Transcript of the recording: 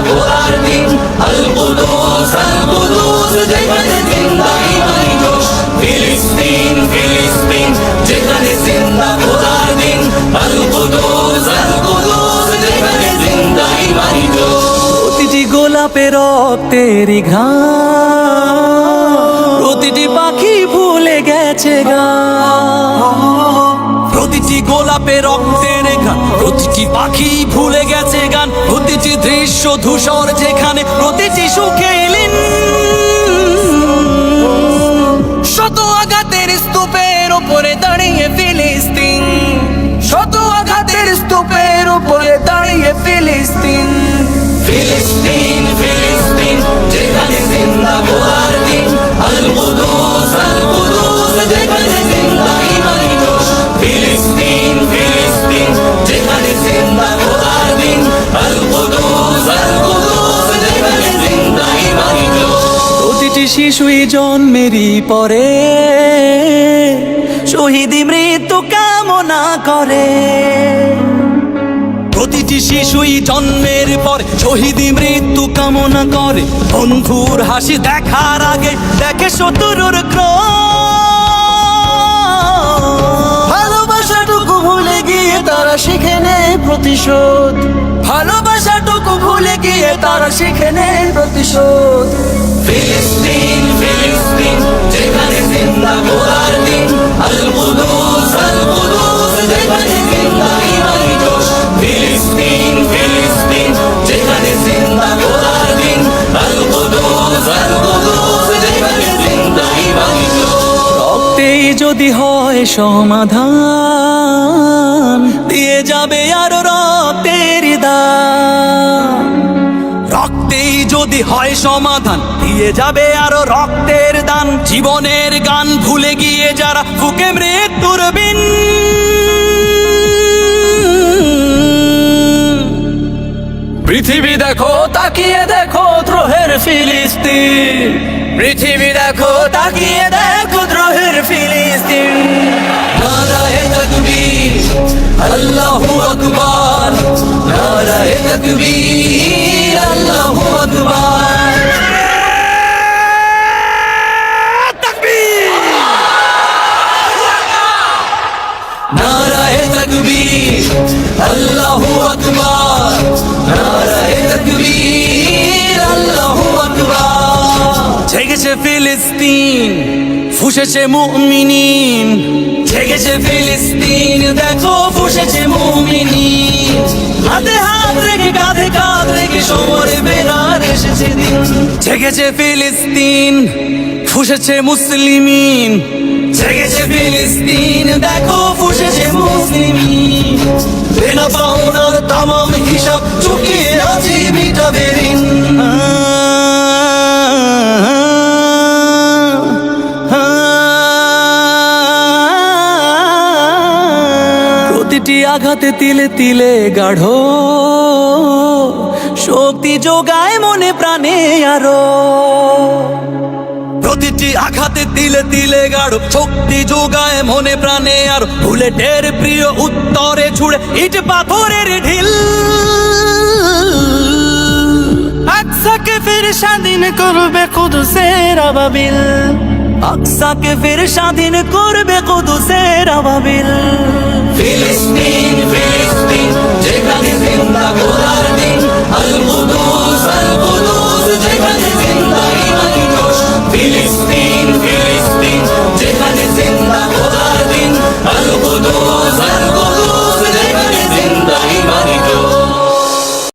খোদার দিন। আল কুদুস যেখানে জিন্দা ইমানি জোশ। ফিলিস্তিন ফিলিস্তিন যেখানে জিন্দা খোদার দিন। আল কুদুস যেখানে জিন্দা ইমানি জোশ। প্রতিটি গোলাপে রক্তেরই ঘাম, প্রতিটি পাখি ভুলে গেছে গান। প্রতিটি গোলাপে রক্তের ঘাম, প্রতিটি পাখি ভুলে গেছে গান। প্রতিটি দৃশ্য ধূসর যেখানে, প্রতিটি সুখে লীন। শত আঘাতের স্তূপের উপরে দাঁড়িয়ে ফিলিস্তিন, শত আঘাতের স্তূপের উপরে দাঁড়িয়ে ফিলিস্তিন। ফিলিস্তিন ফিলিস্তিন যেখানে জিন্দা খোদার দিন। আল কুদুস যেখানে জিন্দা ইমানি জোশ। ফিলিস্তিন ফিলিস্তিন যেখানে জিন্দা খোদার দিন। আল কুদুস যেখানে জিন্দা ইমানি জোশ। প্রতিটি শিশুই জন্মেরই পরে শহীদি মৃত্যু কামনা করে। প্রতিটি শিশুই জন্মের পরে শহীদি মৃত্যু কামনা করে। বন্ধুর হাসি দেখার আগে দেখে শত্রুর ক্রোধ। ভালোবাসাটুকু ভুলে গিয়ে তারা শিখে নেয় প্রতিশোধ। ভালোবাসাটুকু ভুলে গিয়ে তারা শিখে নেয় প্রতিশোধ। ফিলিস্তিন ফিলিস্তিন যেখানে জিন্দা খোদার দিন। আল কুদুস যেখানে জিন্দা ইমানি জোশ। ফিলিস্তিন ফিলিস্তিন যেখানে জিন্দা খোদার দিন। আল কুদুস যেখানে জিন্দা ইমানি জোশ। রক্তেই যদি হয় সমাধান, দিয়ে যাবে আর রক্তের দান। রক্তেই যদি হয় সমাধান, দিয়ে যাবে আরো রক্তের দান। জীবনের গান ভুলে গিয়ে যারা ফুকে মৃত্যুর বিন। পৃথিবী দেখো তাকিয়ে দেখো দ্রোহের ফিলিস্তিন। পৃথিবী দেখো তাকিয়ে দেখো দ্রোহের ফিলিস্তিন। নারায়ে তাকবীর আল্লাহু আকবার। নারায়ে তাকবীর আল্লাহু আকবার। নারায়ে তাকবীর আল্লাহু আকবার। নারায়ে তাকবীর আল্লাহু আকবার। জেগেছে ফিলিস্তিন, ফুঁসেছে মুমিনিন। জেগেছে ফিলিস্তিন, দেখো ফুঁসেছে মুমিনিন। হাতে হাত রেখে কাঁধে কাঁধ রেখে সমরে বেরার এসেছে দিন। জেগেছে ফিলিস্তিন, ফুঁসেছে মুসলিমিন। জেগেছে ফিলিস্তিন, দেখো ফুঁসেছে মুসলিমিন। দেনা পাওনার তামাম হিসাব চুকিয়ে আজি মিটাবে ঋণ। প্রতিটি আঘাতে তিলে তিলে গাঢ় শক্তি যোগায় মনে প্রাণে আরো। প্রতিটি আঘাতে তিলে তিলে গাঢ় শক্তি যোগায় মনে প্রাণে আর। বুলেটের প্রিয় উত্তরে ছুড়ে ইট পাথরের ঢিল। আকসাকে ফির স্বাধীন করবে কুদুসের আবাবিল। আকসাকে ফির স্বাধীন করবে কুদুসের আবাবিল। ফিলিস্তিন ফিলিস্তিন যেখানে জিন্দা খোদার দিন।